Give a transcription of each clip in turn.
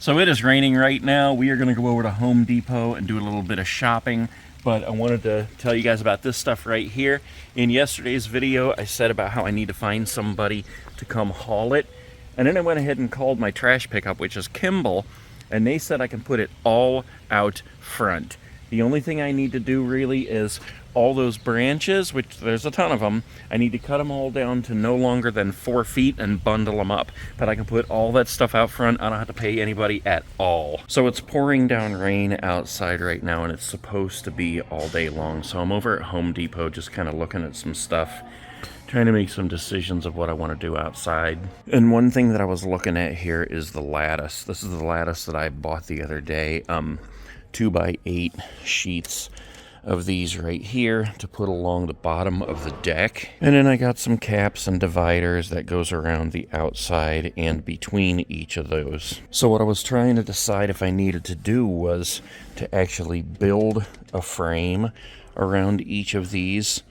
So it is raining right now. We are going to go over to Home Depot and do a little bit of shopping. But I wanted to tell you guys about this stuff right here. In yesterday's video, I said about how I need to find somebody to come haul it. And then I went ahead and called my trash pickup, which is Kimball. And they said I can put it all out front. The only thing I need to do really is all those branches, which there's a ton of them, I need to cut them all down to no longer than 4 feet and bundle them up. But I can put all that stuff out front. I don't have to pay anybody at all. So it's pouring down rain outside right now, and it's supposed to be all day long. So I'm over at Home Depot just kind of looking at some stuff, trying to make some decisions of what I want to do outside. And one thing that I was looking at here is the lattice. This is the lattice that I bought the other day. 2x8 sheets of these right here to put along the bottom of the deck. And then I got some caps and dividers that goes around the outside and between each of those. So what I was trying to decide if I needed to do was to actually build a frame around each of these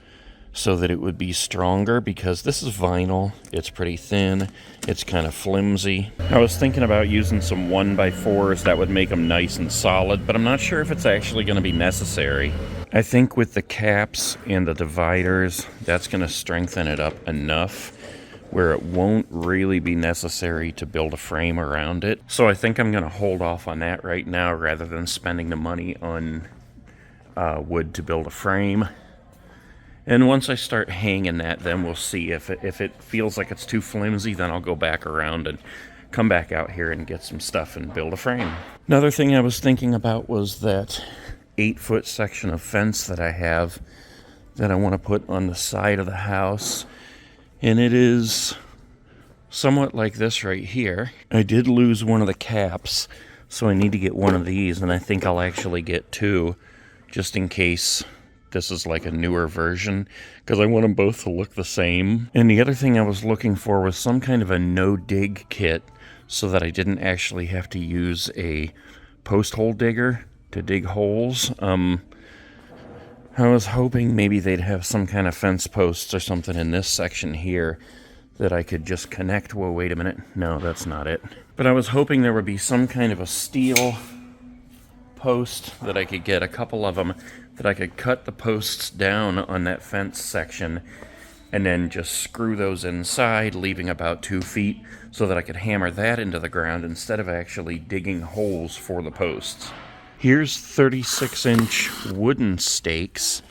so that it would be stronger, because this is vinyl, it's pretty thin, it's kind of flimsy. I was thinking about using some 1x4s that would make them nice and solid, but I'm not sure if it's actually going to be necessary. I think with the caps and the dividers, that's going to strengthen it up enough where it won't really be necessary to build a frame around it. So I think I'm going to hold off on that right now rather than spending the money on wood to build a frame. And once I start hanging that, then we'll see. If it feels like it's too flimsy, then I'll go back around and come back out here and get some stuff and build a frame. Another thing I was thinking about was that 8-foot section of fence that I have that I want to put on the side of the house. And it is somewhat like this right here. I did lose one of the caps, so I need to get one of these, and I think I'll actually get 2 just in case this is like a newer version, because I want them both to look the same. And the other thing I was looking for was some kind of a no-dig kit so that I didn't actually have to use a post hole digger to dig holes. I was hoping maybe they'd have some kind of fence posts or something in this section here that I could just connect. Whoa, wait a minute. No, that's not it. But I was hoping there would be some kind of a steel post that I could get, a couple of them, that I could cut the posts down on that fence section and then just screw those inside, leaving about 2 feet, so that I could hammer that into the ground instead of actually digging holes for the posts. Here's 36-inch wooden stakes.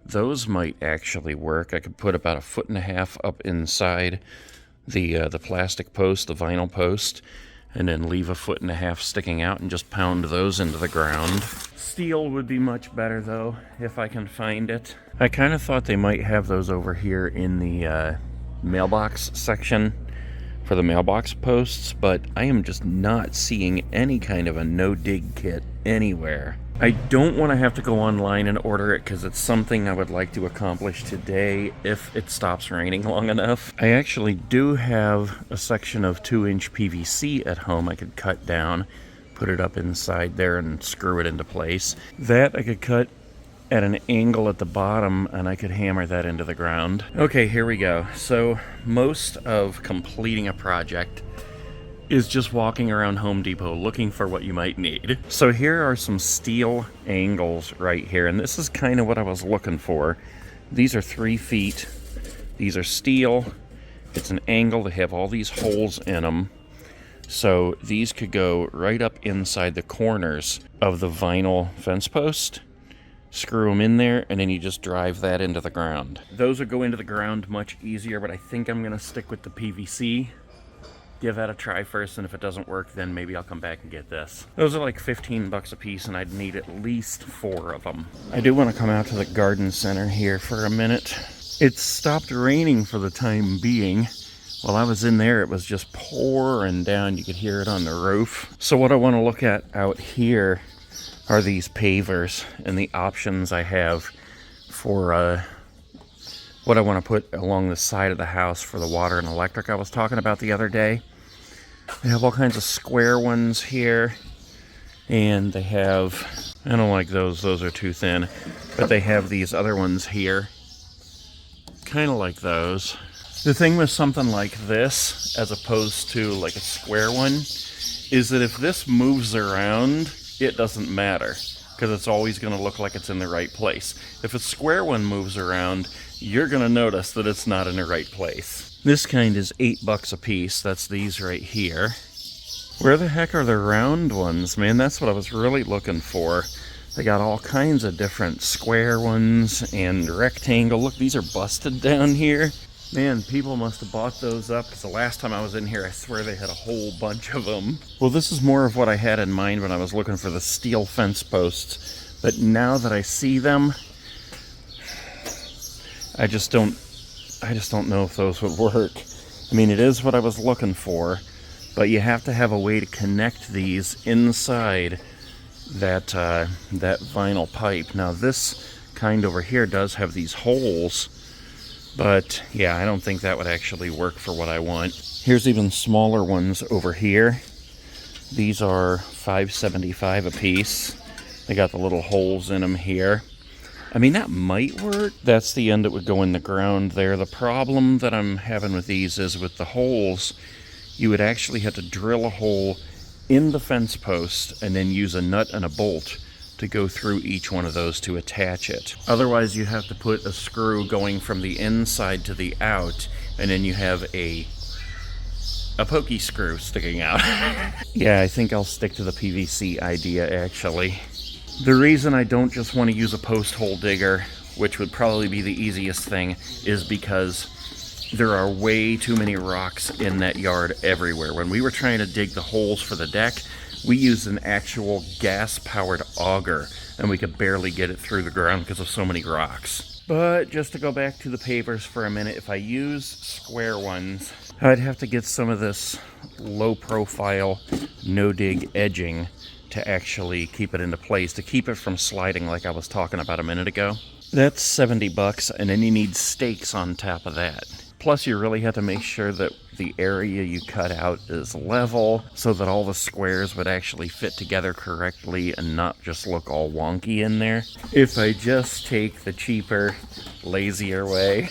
Those might actually work. I could put about 1.5 feet up inside the plastic post, the vinyl post, and then leave 1.5 feet sticking out and just pound those into the ground. Steel would be much better though, if I can find it. I kind of thought they might have those over here in the mailbox section for the mailbox posts, but I am just not seeing any kind of a no-dig kit anywhere. I don't want to have to go online and order it because it's something I would like to accomplish today if it stops raining long enough. I actually do have a section of 2-inch PVC at home I could cut down, put it up inside there and screw it into place. That I could cut at an angle at the bottom and I could hammer that into the ground. Okay, here we go. So most of completing a project is just walking around Home Depot looking for what you might need. So here are some steel angles right here, and this is kind of what I was looking for. These are 3 feet. These are steel. It's an angle. They have all these holes in them. So these could go right up inside the corners of the vinyl fence post. Screw them in there, and then you just drive that into the ground. Those would go into the ground much easier, but I think I'm going to stick with the PVC. Give that a try first, and if it doesn't work, then maybe I'll come back and get this. Those are like 15 bucks a piece, and I'd need at least 4 of them. I do want to come out to the garden center here for a minute. It stopped raining for the time being. While I was in there, it was just pouring down. You could hear it on the roof. So what I want to look at out here are these pavers and the options I have for what I want to put along the side of the house for the water and electric I was talking about the other day. They have all kinds of square ones here, and they have, I don't like those are too thin, but they have these other ones here, kind of like those. The thing with something like this, as opposed to like a square one, is that if this moves around, it doesn't matter, because it's always going to look like it's in the right place. If a square one moves around, you're going to notice that it's not in the right place. This kind is $8 a piece. That's these right here. Where the heck are the round ones, man? That's what I was really looking for. They got all kinds of different square ones and rectangle. Look, these are busted down here. Man, people must have bought those up, because the last time I was in here, I swear they had a whole bunch of them. Well, this is more of what I had in mind when I was looking for the steel fence posts. But now that I see them, I just don't know if those would work. I mean, it is what I was looking for, but you have to have a way to connect these inside that that vinyl pipe. Now this kind over here does have these holes, but yeah, I don't think that would actually work for what I want. Here's even smaller ones over here. These are $5.75 a piece. They got the little holes in them here. I mean, that might work. That's the end that would go in the ground there. The problem that I'm having with these is with the holes, you would actually have to drill a hole in the fence post and then use a nut and a bolt to go through each one of those to attach it. Otherwise, you have to put a screw going from the inside to the out, and then you have a pokey screw sticking out. Yeah, I think I'll stick to the PVC idea, actually. The reason I don't just want to use a post hole digger, which would probably be the easiest thing, is because there are way too many rocks in that yard everywhere. When we were trying to dig the holes for the deck, we used an actual gas-powered auger, and we could barely get it through the ground because of so many rocks. But just to go back to the pavers for a minute, if I use square ones, I'd have to get some of this low-profile, no-dig edging to actually keep it into place, to keep it from sliding like I was talking about a minute ago. That's $70, and then you need stakes on top of that. Plus, you really have to make sure that the area you cut out is level so that all the squares would actually fit together correctly and not just look all wonky in there. If I just take the cheaper, lazier way,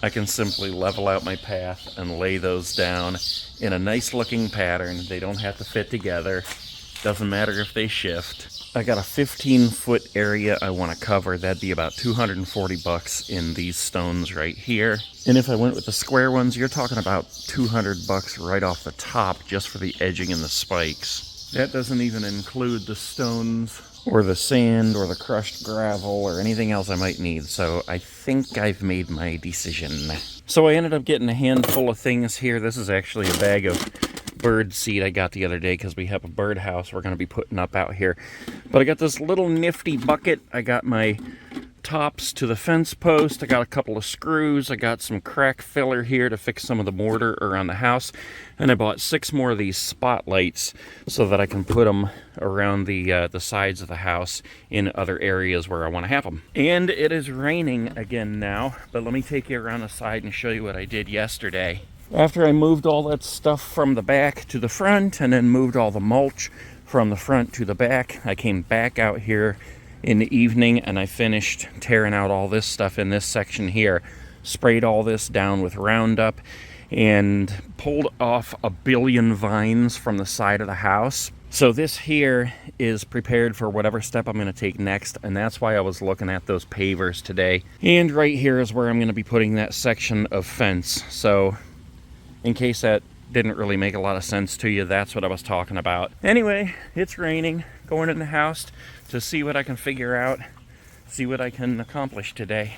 I can simply level out my path and lay those down in a nice looking pattern. They don't have to fit together. Doesn't matter if they shift. I got a 15-foot area I want to cover. That'd be about $240 in these stones right here. And if I went with the square ones, you're talking about $200 right off the top just for the edging and the spikes. That doesn't even include the stones or the sand or the crushed gravel or anything else I might need. So I think I've made my decision. So I ended up getting a handful of things here. This is actually a bag of bird seed I got the other day because we have a birdhouse we're going to be putting up out here. But I got this little nifty bucket. I got my tops to the fence post. I got a couple of screws. I got some crack filler here to fix some of the mortar around the house. And I bought 6 more of these spotlights so that I can put them around the sides of the house in other areas where I want to have them. And it is raining again now, but let me take you around the side and show you what I did yesterday. After I moved all that stuff from the back to the front and then moved all the mulch from the front to the back, I came back out here in the evening and I finished tearing out all this stuff in this section here, sprayed all this down with Roundup, and pulled off a billion vines from the side of the house. So this here is prepared for whatever step I'm going to take next, and that's why I was looking at those pavers today. And right here is where I'm going to be putting that section of fence. So in case that didn't really make a lot of sense to you, that's what I was talking about. Anyway, it's raining. Going in the house to see what I can figure out, see what I can accomplish today.